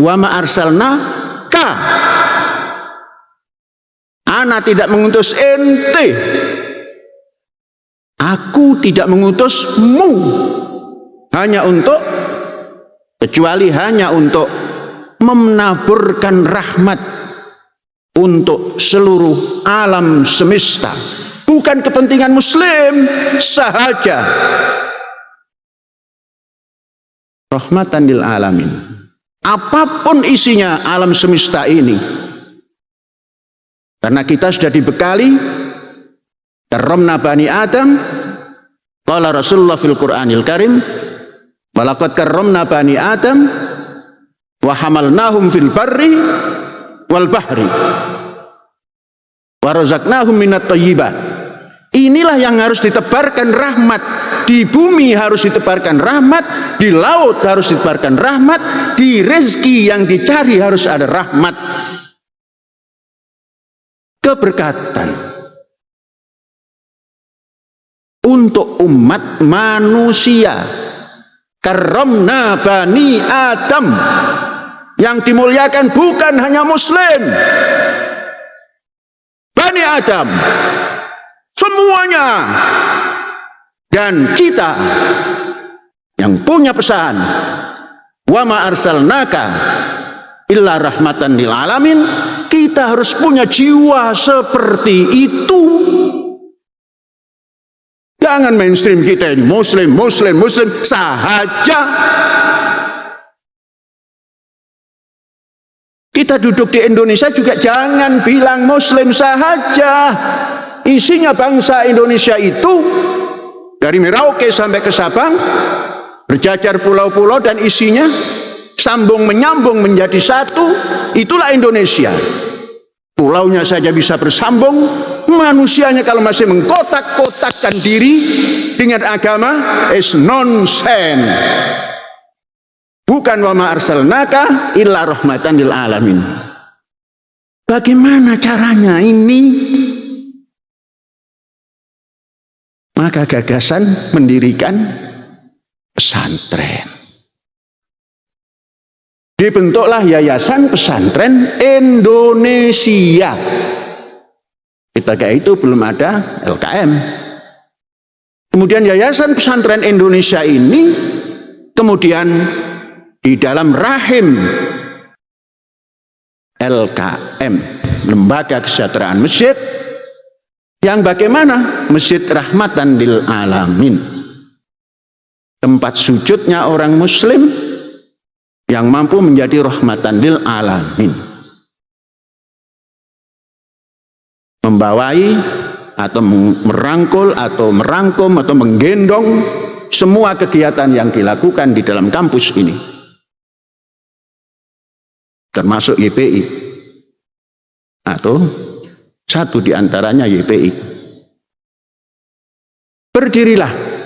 Wa ma arsalnaka, ana tidak mengutus ente, aku tidak mengutusmu hanya untuk, kecuali hanya untuk menaburkan rahmat untuk seluruh alam semesta, bukan kepentingan muslim sahaja. Rahmatan lil alamin. Apapun isinya alam semesta ini, karena kita sudah dibekali karramna bani Adam. Qala Rasulullah fil Qur'anil Karim, walaqad karramna bani Adam wa hamalnahum fil barri wal bahri wa razaqnahum minat thayyibat. Inilah yang harus ditebarkan rahmat. Di bumi harus ditebarkan rahmat, di laut harus ditebarkan rahmat, di rezeki yang dicari harus ada rahmat, keberkatan untuk umat manusia. Karramna bani Adam, yang dimuliakan bukan hanya muslim, bani Adam semuanya. Dan kita yang punya pesan, wa ma arsalnaka illa rahmatan lil alamin, kita harus punya jiwa seperti itu. Jangan mainstream kita ini muslim sahaja. Kita duduk di Indonesia juga jangan bilang muslim sahaja. Isinya bangsa Indonesia itu dari Merauke sampai ke Sabang, berjajar pulau-pulau, dan isinya sambung menyambung menjadi satu. Itulah Indonesia. Pulaunya saja bisa bersambung, manusianya kalau masih mengkotak-kotakkan diri dengan agama is nonsense. Bukan wa ma arsalnaka illa rahmatan lil alamin. Bagaimana caranya ini? Maka gagasan mendirikan pesantren. Dibentuklah Yayasan Pesantren Indonesia. Ketika itu belum ada LKM. Kemudian Yayasan Pesantren Indonesia ini kemudian di dalam rahim LKM, Lembaga Kesejahteraan Masjid, yang bagaimana? Masjid Rahmatan lil Alamin, tempat sujudnya orang muslim yang mampu menjadi rahmatan lil alamin, membawai atau merangkul atau merangkum atau menggendong semua kegiatan yang dilakukan di dalam kampus ini, termasuk YPI atau satu di antaranya YPI. Berdirilah.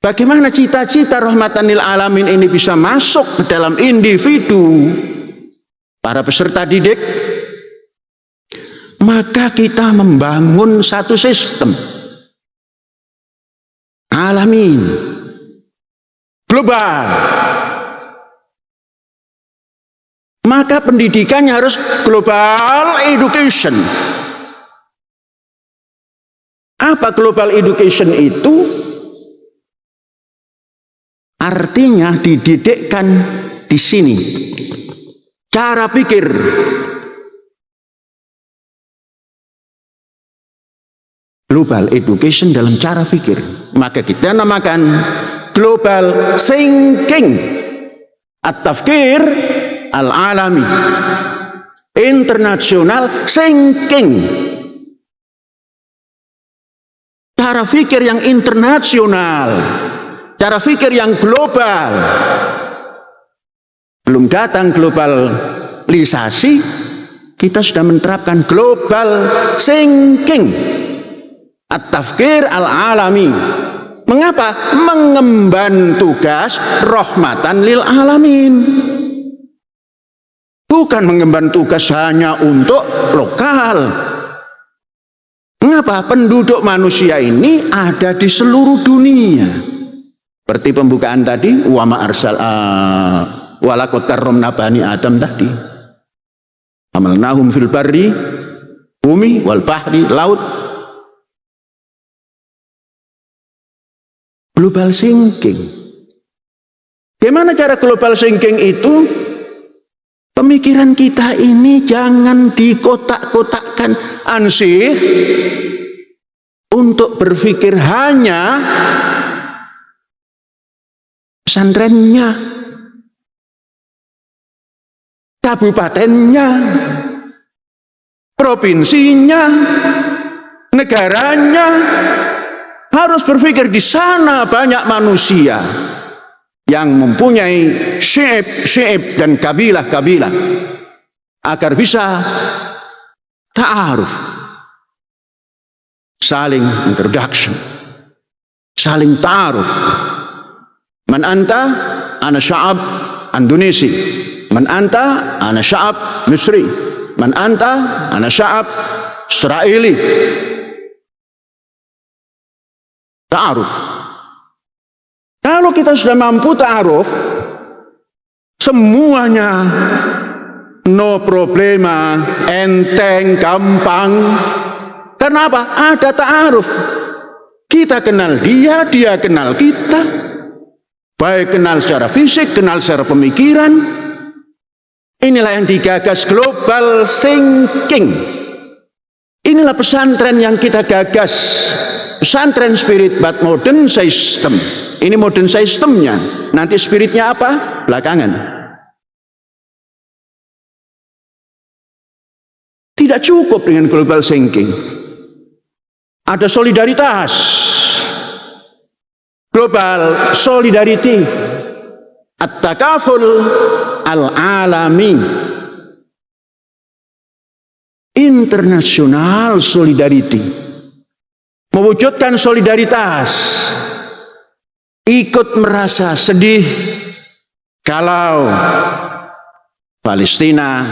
Bagaimana cita-cita rahmatan lil alamin ini bisa masuk ke dalam individu para peserta didik? Maka kita membangun satu sistem alamin, global. Maka pendidikannya harus global education. Apa global education itu? Artinya dididikkan di sini cara pikir, global education dalam cara pikir. Maka kita namakan global thinking, at-tafkir al-alami, international thinking, cara pikir yang internasional, cara pikir yang global. Belum datang globalisasi, kita sudah menerapkan global thinking, at-tafkir al-alami. Mengapa? Mengemban tugas rahmatan lil alamin, bukan mengemban tugas hanya untuk lokal. Mengapa? Penduduk manusia ini ada di seluruh dunia. Seperti pembukaan tadi, wa ma walaqad karramna bani Adam tadi. Amalnahum fil barri, bumi, wal bahri, laut. Global thinking. Gimana cara global thinking itu? Pemikiran kita ini jangan dikotak-kotakkan, ansih untuk berpikir hanya pesantrennya, kabupatennya, provinsinya, negaranya. Harus berpikir di sana banyak manusia yang mempunyai syi'ib dan kabilah-kabilah agar bisa ta'aruf, saling introduction, saling ta'aruf. Man anta? Ana sya'ab Indonesi. Man anta? Ana sya'ab Misri. Man anta? Ana sya'ab Israeli. Ta'aruf. Kalau kita sudah mampu ta'aruf, semuanya no problema, enteng, gampang. Karena apa? Ada ta'aruf. Kita kenal dia, dia kenal kita. Baik kenal secara fisik, kenal secara pemikiran. Inilah yang digagas global thinking. Inilah pesantren yang kita gagas. Pesantren spirit but modern system. Ini modern systemnya. Nanti spiritnya apa? Belakangan. Tidak cukup dengan global thinking. Ada solidaritas. Global solidarity. At-takaful al-alami. International solidarity. Mewujudkan solidaritas, ikut merasa sedih kalau Palestina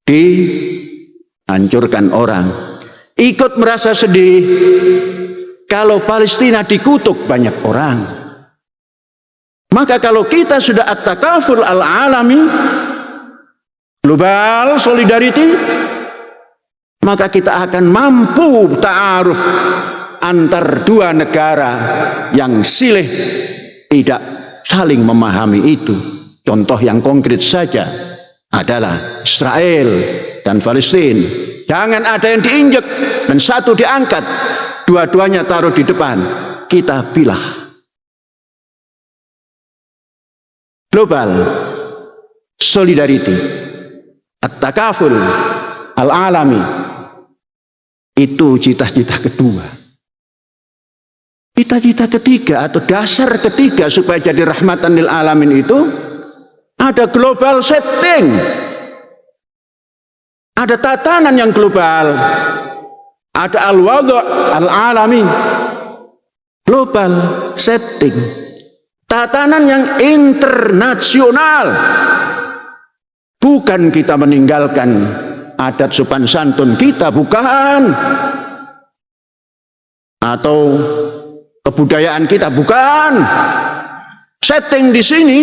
dihancurkan orang, ikut merasa sedih kalau Palestina dikutuk banyak orang. Maka kalau kita sudah at-takaful al-alami, global solidarity, maka kita akan mampu ta'aruf antar dua negara yang silih tidak saling memahami itu. Contoh yang konkret saja adalah Israel dan Palestina. Jangan ada yang diinjek dan satu diangkat, dua-duanya taruh di depan. Kita pilah. Global solidarity, at-takaful al-alami. Itu cita-cita kedua. Cita-cita ketiga atau dasar ketiga supaya jadi rahmatan lil alamin itu ada global setting. Ada tatanan yang global. Ada al-wadu' al-alami. Global setting. Tatanan yang internasional. Bukan kita meninggalkan adat sopan santun kita, bukan. Atau kebudayaan kita, bukan. Setting di sini.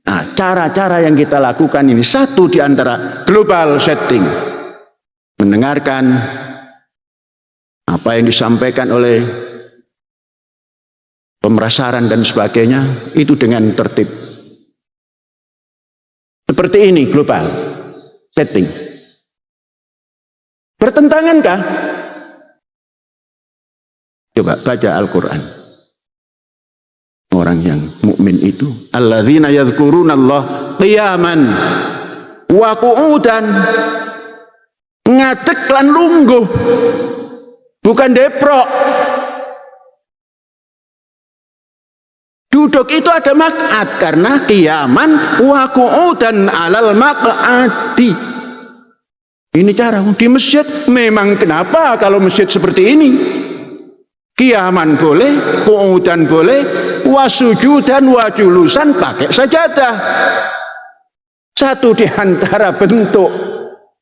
Nah, cara-cara yang kita lakukan ini satu di antara global setting. Mendengarkan apa yang disampaikan oleh pemerasaran dan sebagainya, itu dengan tertib. Seperti ini global setting. Bertentangankah? Coba baca Al-Quran. Orang yang mukmin itu alladzina yadhkurunallaha qiyaman wa qu'udan, ngadeg lan lungguh, bukan deprok. Duduk itu ada maq'ad karena qiyaman wa qu'udan alal maq'adi. Ini cara di masjid. Memang kenapa kalau masjid seperti ini? Qiyaman boleh, qu'udan boleh, wasujudan wajulusan pakai sajadah. Satu di antara bentuk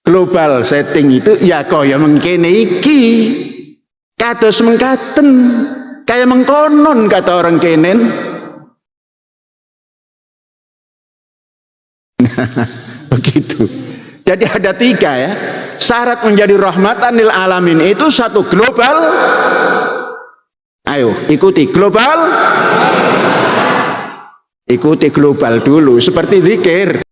global setting itu ya kaya mengkene iki. Kados mengkaten, kaya mengkonon kata orang kenen. Begitu. Jadi ada 3 ya. Syarat menjadi rahmatan lil alamin itu satu global. Ayo ikuti global. Ikuti global dulu seperti zikir.